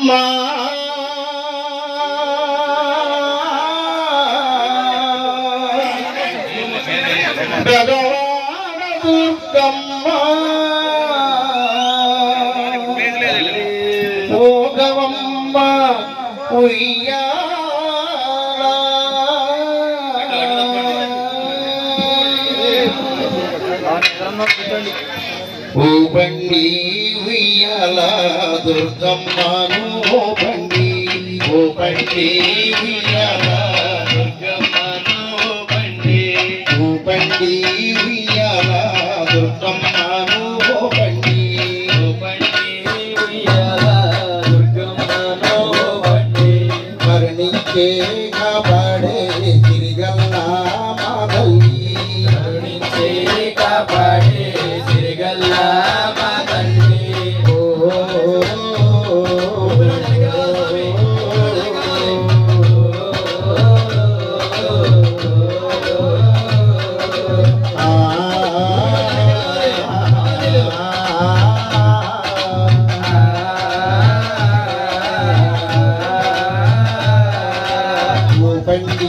మా భగవాన దుర్గమ్మ ఓగవమ్మ ఉయ్యాల ఓ బండి ఉయ్యాల దుర్గమ్మను ఓ బండి ఉయ్యాల దుర్గమ్మను ఓ బండి ఉయ్యాల దుర్గమ్మను ఓ బండి ఉయ్యాల దుర్గమ్మను ఓ బండి మరణించే కాపాడే తిరిగల్లా మాదల్లి కరుణించే కాపాడే సిరిగల్లా మా తల్లి బండి